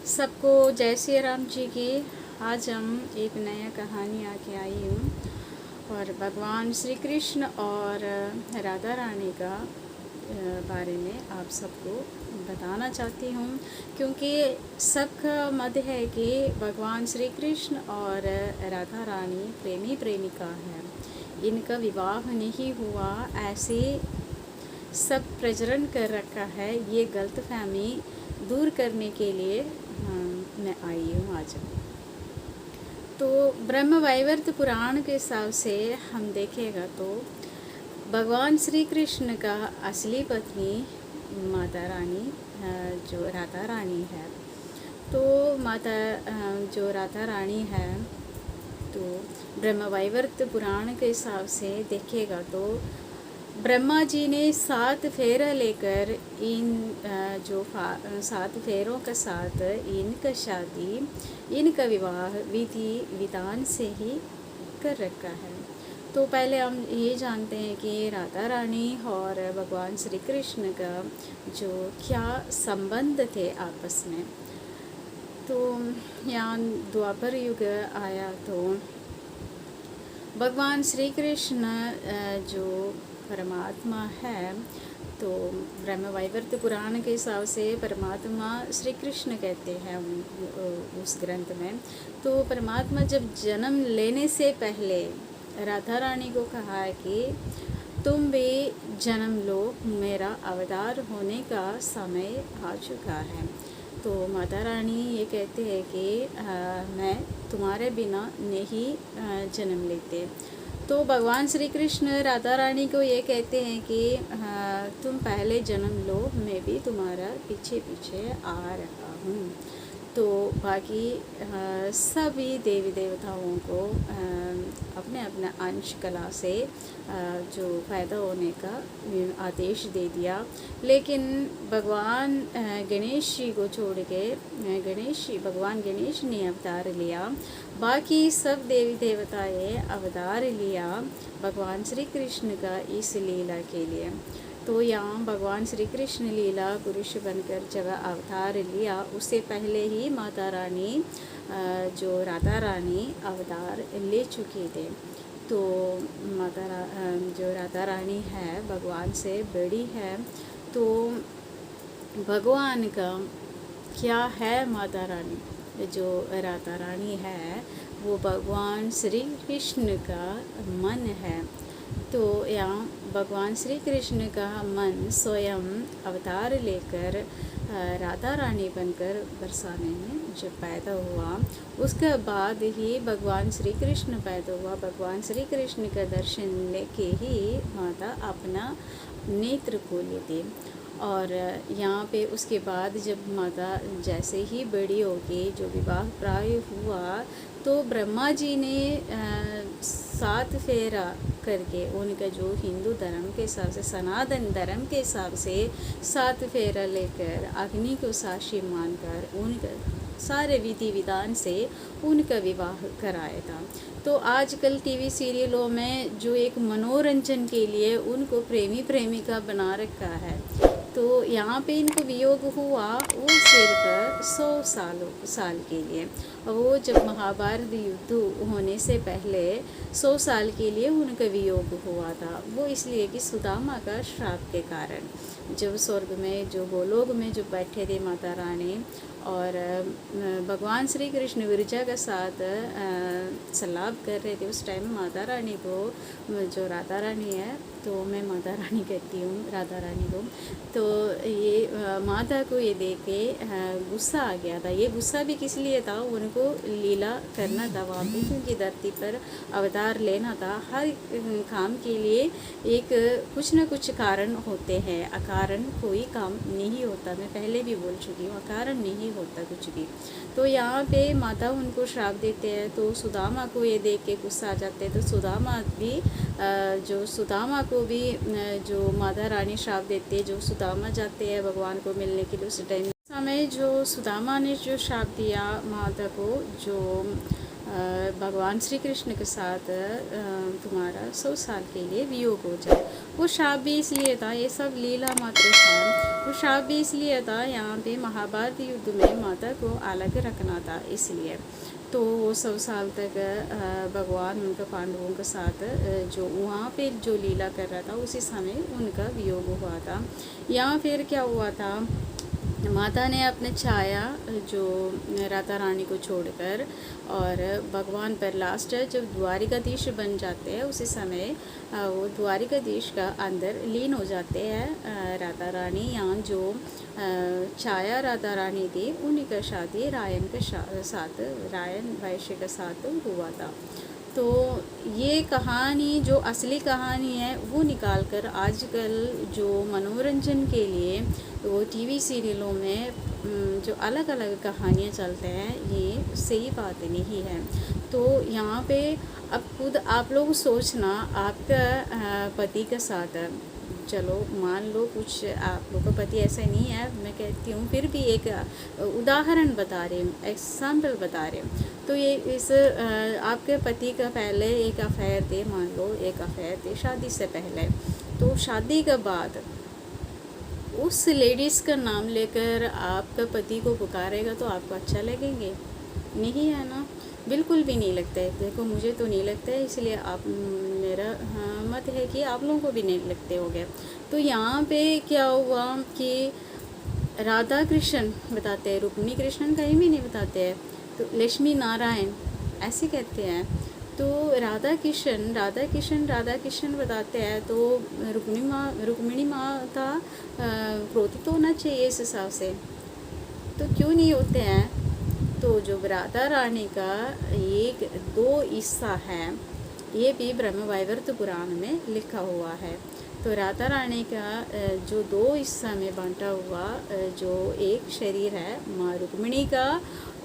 सबको जय श्री राम जी की। आज हम एक नया कहानी आके आई हूँ और भगवान श्री कृष्ण और राधा रानी का बारे में आप सबको बताना चाहती हूँ, क्योंकि सबका मत है कि भगवान श्री कृष्ण और राधा रानी प्रेमी प्रेमिका है। इनका विवाह नहीं हुआ ऐसे सब प्रचलन कर रखा है। ये गलतफहमी दूर करने के लिए मैं आई हूँ आज। तो ब्रह्म वैवर्त पुराण के हिसाब से हम देखेगा तो भगवान श्री कृष्ण का असली पत्नी माता रानी जो राधा रानी है, तो माता जो राधा रानी है, तो ब्रह्म वैवर्त पुराण के हिसाब से देखेगा तो ब्रह्मा जी ने 7 फेरा लेकर इन जो 7 फेरों के साथ इनका शादी, इनका विवाह विधि विधान से ही कर रखा है। तो पहले हम ये जानते हैं कि राधा रानी और भगवान श्री कृष्ण का जो क्या संबंध थे आपस में। तो यहाँ द्वापर युग आया तो भगवान श्री कृष्ण जो परमात्मा है, तो ब्रह्म वैवर्त पुराण के हिसाब से परमात्मा श्री कृष्ण कहते हैं उस ग्रंथ में। तो परमात्मा जब जन्म लेने से पहले राधा रानी को कहा है कि तुम भी जन्म लो, मेरा अवतार होने का समय आ चुका है। तो माता रानी ये कहते हैं कि मैं तुम्हारे बिना नहीं जन्म लेते। तो भगवान श्री कृष्ण राधा रानी को ये कहते हैं कि तुम पहले जन्म लो, मैं भी तुम्हारा पीछे पीछे आ रहा हूँ। तो बाकी सभी देवी देवताओं को अपने अपने अंश कला से जो पैदा होने का आदेश दे दिया, लेकिन भगवान गणेश जी को छोड़ के भगवान गणेश ने अवतार लिया। बाकी सब देवी देवताएं अवतार लिया भगवान श्री कृष्ण का इस लीला के लिए। तो यहाँ भगवान श्री कृष्ण लीला पुरुष बनकर जब अवतार लिया, उससे पहले ही माता रानी जो राधा रानी अवतार ले चुके थे। तो जो राधा रानी है भगवान से बड़ी है। तो भगवान का क्या है, माता रानी जो राधा रानी है वो भगवान श्री कृष्ण का मन है। तो यहाँ भगवान श्री कृष्ण का मन स्वयं अवतार लेकर राधा रानी बनकर बरसाने में जब पैदा हुआ, उसके बाद ही भगवान श्री कृष्ण पैदा हुआ। भगवान श्री कृष्ण का दर्शन लेके ही माता अपना नेत्र खोले थे। और यहाँ पे उसके बाद जब माता जैसे ही बड़ी होगी, जो विवाह प्राय हुआ, तो ब्रह्मा जी ने 7 फेरा करके उनका जो हिंदू धर्म के हिसाब से, सनातन धर्म के हिसाब से 7 फेरा लेकर अग्नि को साक्षी मानकर उनका सारे विधि विधान से उनका विवाह कराया था। तो आजकल टीवी सीरियलों में जो एक मनोरंजन के लिए उनको प्रेमी प्रेमिका बना रखा है, तो यहाँ पे इनको वियोग हुआ वो सिर्फ 100 साल के लिए। वो जब महाभारत युद्ध होने से पहले 100 साल के लिए उनका वियोग हुआ था। वो इसलिए कि सुदामा का श्राप के कारण जब स्वर्ग में जो गोलोक में जो बैठे थे माता रानी और भगवान श्री कृष्ण विरजा के साथ सलाप कर रहे थे, उस टाइम माता रानी को जो राधा रानी है, तो मैं माता रानी कहती हूँ राधा रानी को, तो ये माता को ये देख के गुस्सा आ गया था। ये गुस्सा भी किस लिए था, उनको लीला करना था वहाँ पे, क्योंकि धरती पर अवतार लेना था। हर काम के लिए एक कुछ न कुछ कारण होते हैं, अकारण कोई काम नहीं होता। मैं पहले भी बोल चुकी हूँ, अकारण नहीं होता कुछ भी। तो यहाँ पे माता उनको श्राप देते हैं, तो सुदामा को ये देख के गुस्सा आ जाते हैं। तो सुदामा को भी जो माता रानी श्राप देते हैं, जो सुदामा जाते हैं भगवान को मिलने के लिए, उस टाइम समय जो सुदामा ने जो श्राप दिया माता को, जो भगवान श्री कृष्ण के साथ तुम्हारा 100 साल के लिए वियोग हो जाए। वो शाप भी इसलिए था, ये सब लीला मात्र था। वो शाप भी इसलिए था, यहाँ पे महाभारत युद्ध में माता को अलग रखना था इसलिए। तो वो 100 साल तक भगवान उनका पांडवों के साथ जो वहाँ पे जो लीला कर रहा था उसी समय उनका वियोग हुआ था। यहाँ फिर क्या हुआ था, माता ने अपने छाया जो राधा रानी को छोड़कर और भगवान पर लास्ट जब द्वारिकाधीश बन जाते हैं उसी समय वो द्वारिकाधीश का अंदर लीन हो जाते हैं राधा रानी। यहाँ जो छाया राधा रानी थी उन्हीं का शादी रायन के साथ, रायन वैश्य के साथ हुआ था। तो ये कहानी जो असली कहानी है वो निकाल कर आजकल जो मनोरंजन के लिए वो टीवी सीरियलों में जो अलग अलग कहानियाँ चलते हैं, ये सही बात नहीं है। तो यहाँ पे अब खुद आप लोग सोचना, आपका पति के साथ चलो मान लो कुछ आप लोग का पति ऐसा नहीं है, मैं कहती हूँ फिर भी एक उदाहरण बता रही हूँ, एग्जाम्पल बता रही हूँ। तो ये इस आपके पति का पहले एक अफेयर थे, मान लो एक अफेयर थे शादी से पहले। तो शादी के बाद उस लेडीज़ का नाम लेकर आपका पति को पुकारेगा तो आपको अच्छा लगेंगे? नहीं है ना, बिल्कुल भी नहीं लगता है। देखो मुझे तो नहीं लगता है, इसलिए आप मेरा मत है कि आप लोगों को भी नहीं लगते हो गए। तो यहाँ पे क्या हुआ कि राधा कृष्ण बताते हैं, रुक्मिणी कृष्णन कहीं भी नहीं बताते हैं, तो लक्ष्मी नारायण ऐसे कहते हैं। तो राधा किशन बताते हैं। तो रुक्मिणी माता क्रोधित होना चाहिए इस हिसाब से, तो क्यों नहीं होते हैं? तो जो राधा रानी का एक 2 हिस्सा है, ये भी ब्रह्मवैवर्त पुराण में लिखा हुआ है। तो राधा रानी का जो 2 हिस्सा में बांटा हुआ जो एक शरीर है माँ रुक्मिणी का,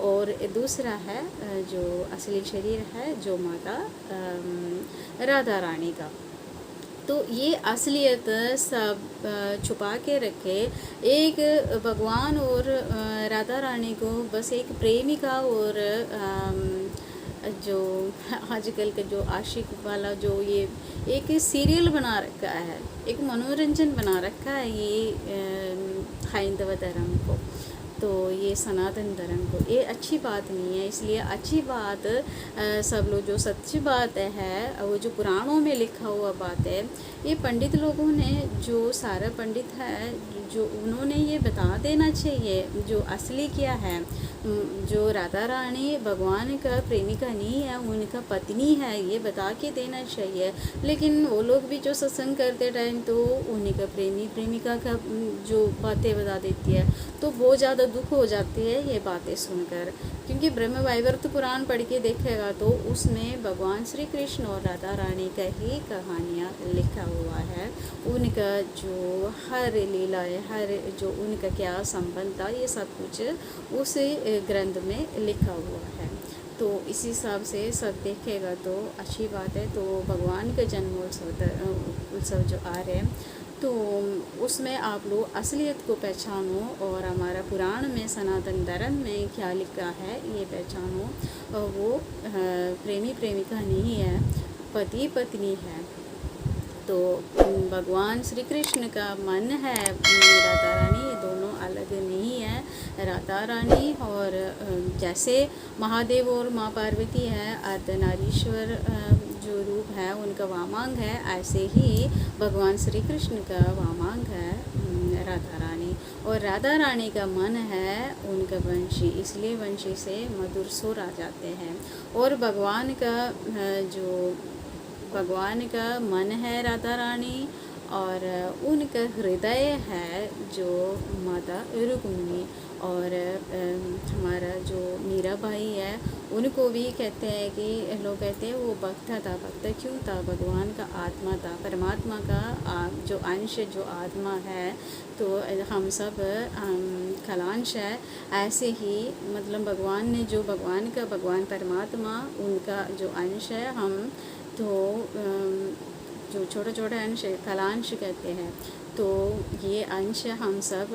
और दूसरा है जो असली शरीर है जो माता राधा रानी का। तो ये असलियत सब छुपा के रखे, एक भगवान और राधा रानी को बस एक प्रेमिका और जो आजकल का जो आशिक वाला जो ये एक सीरियल बना रखा है, एक मनोरंजन बना रखा है ये हैंदव धर्म को, तो ये सनातन धर्म को, ये अच्छी बात नहीं है। इसलिए अच्छी बात सब लोग जो सच्ची बात है वो जो पुराणों में लिखा हुआ बात है, ये पंडित लोगों ने जो सारा पंडित है जो उन्होंने ये बता देना चाहिए जो असली क्या है। जो राधा रानी भगवान का प्रेमिका नहीं है, उनका पत्नी है, ये बता के देना चाहिए। लेकिन वो लोग भी जो सत्संग करते टाइम तो उन्हीं का प्रेमिका का जो बातें बता देती है, तो बहुत ज़्यादा दुख हो जाती है ये बातें सुनकर। क्योंकि ब्रह्मवैवर्त पुराण पढ़ के देखेगा तो उसमें भगवान श्री कृष्ण और राधा रानी का ही कहानियाँ लिखा हुआ है। उनका जो हर लीला है, हर जो उनका क्या संबंध था, ये सब कुछ उस ग्रंथ में लिखा हुआ है। तो इसी हिसाब से सब देखेगा तो अच्छी बात है। तो भगवान का उत्सव जो आ रहे हैं तो उसमें आप लोग असलियत को पहचानो और हमारा पुराण में सनातन धर्म में क्या लिखा है ये पहचानो। वो प्रेमी प्रेमिका नहीं है, पति पत्नी है। तो भगवान श्री कृष्ण का मन है राधा रानी, ये दोनों अलग नहीं है। राधा रानी और जैसे महादेव और माँ पार्वती है, अर्धनारीश्वर जो रूप है उनका वामांग है, ऐसे ही भगवान श्री कृष्ण का वामांग है राधा रानी। और राधा रानी का मन है उनका वंशी, इसलिए वंशी से मधुर सुर आ जाते हैं। और भगवान का मन है राधा रानी और उनका हृदय है जो माता रुक्मिणी। और हमारा जो मीरा भाई है उनको भी कहते हैं कि लोग कहते हैं वो भक्त था। भक्त क्यों था? भगवान का आत्मा था, परमात्मा का जो अंश जो आत्मा है। तो हम सब खलांश है। ऐसे ही मतलब भगवान ने जो भगवान परमात्मा उनका जो अंश है हम, तो जो छोटे छोटे अंश कलांश कहते हैं। तो ये अंश हम सब,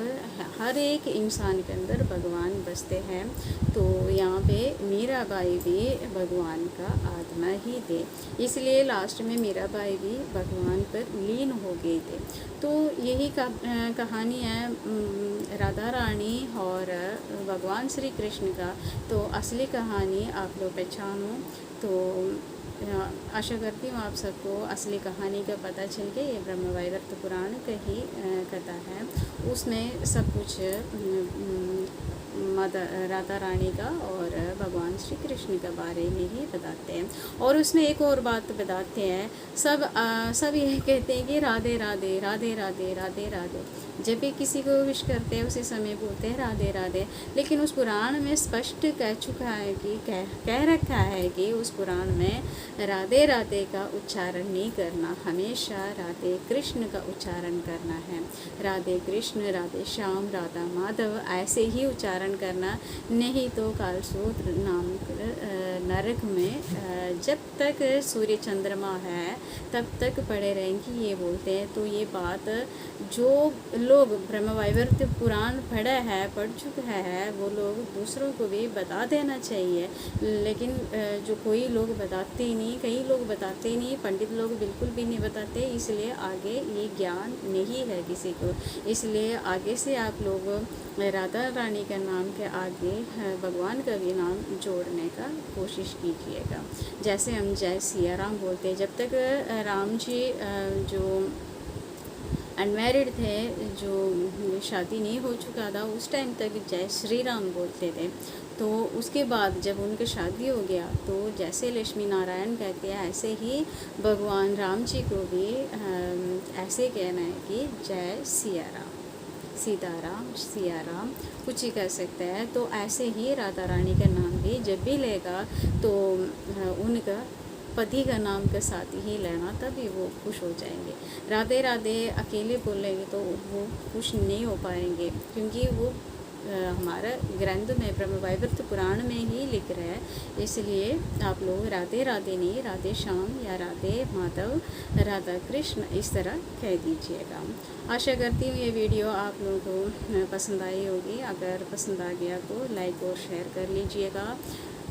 हर एक इंसान के अंदर भगवान बसते हैं। तो यहाँ पे मीराबाई भी भगवान का आत्मा ही थे, इसलिए लास्ट में मीराबाई भी भगवान पर लीन हो गए थे। तो यही कहानी है राधा रानी और भगवान श्री कृष्ण का। तो असली कहानी आप लोग पहचानो। तो आशा करती हूँ आप सबको असली कहानी का पता चल के। ये ब्रह्मवैवर्त पुराण का ही कथा है, उसमें सब कुछ राधा रानी का और भगवान श्री कृष्ण के बारे में ही बताते हैं। और उसमें एक और बात बताते हैं, सब यह कहते हैं कि राधे राधे राधे राधे राधे राधे। जब भी किसी को विश करते हैं उसी समय बोलते हैं राधे राधे। लेकिन उस पुराण में स्पष्ट कह चुका है कि कह रखा है कि उस पुराण में राधे राधे का उच्चारण नहीं करना, हमेशा राधे कृष्ण का उच्चारण करना है। राधे कृष्ण, राधे श्याम, राधा माधव ऐसे ही उच्चारण करना, नहीं तो कालसूत्र नामक नरक में जब तक सूर्य चंद्रमा है तब तक पड़े रहेंगी, ये बोलते हैं। तो ये बात जो लोग ब्रह्मवैवर्त पुराण पढ़ चुका है वो लोग दूसरों को भी बता देना चाहिए। लेकिन जो कोई लोग बताते ही नहीं, कई लोग बताते ही नहीं, पंडित लोग बिल्कुल भी नहीं बताते, इसलिए आगे ये ज्ञान नहीं है किसी को। इसलिए आगे से आप लोग राधा रानी के नाम के आगे भगवान का भी नाम जोड़ने का कोशिश कीजिएगा। जैसे हम जय सिया राम बोलते हैं, जब तक राम जी जो अनमैरिड थे, जो शादी नहीं हो चुका था, उस टाइम तक जय श्री राम बोलते थे। तो उसके बाद जब उनकी शादी हो गया तो जैसे लक्ष्मी नारायण कहते हैं ऐसे ही भगवान राम जी को भी ऐसे कहना है कि जय सिया राम, सीताराम, सिया राम कुछ ही कह सकते हैं। तो ऐसे ही राधा रानी का नाम भी जब भी लेगा तो उनका पति का नाम के साथ ही लेना, तभी वो खुश हो जाएंगे। राधे राधे अकेले बोलेंगे तो वो खुश नहीं हो पाएंगे, क्योंकि वो हमारा ग्रंथ में ब्रह्मवैवर्त पुराण में ही लिख रहा है। इसलिए आप लोग राधे राधे नहीं, राधे श्याम या राधे माधव, राधा कृष्ण इस तरह कह दीजिएगा। आशा करती हूँ ये वीडियो आप लोगों को पसंद आई होगी। अगर पसंद आ गया तो लाइक और शेयर कर लीजिएगा।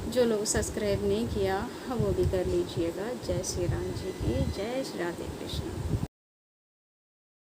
जो लोग सब्सक्राइब नहीं किया वो भी कर लीजिएगा। जय श्री राम जी की जय, श्री राधे कृष्ण।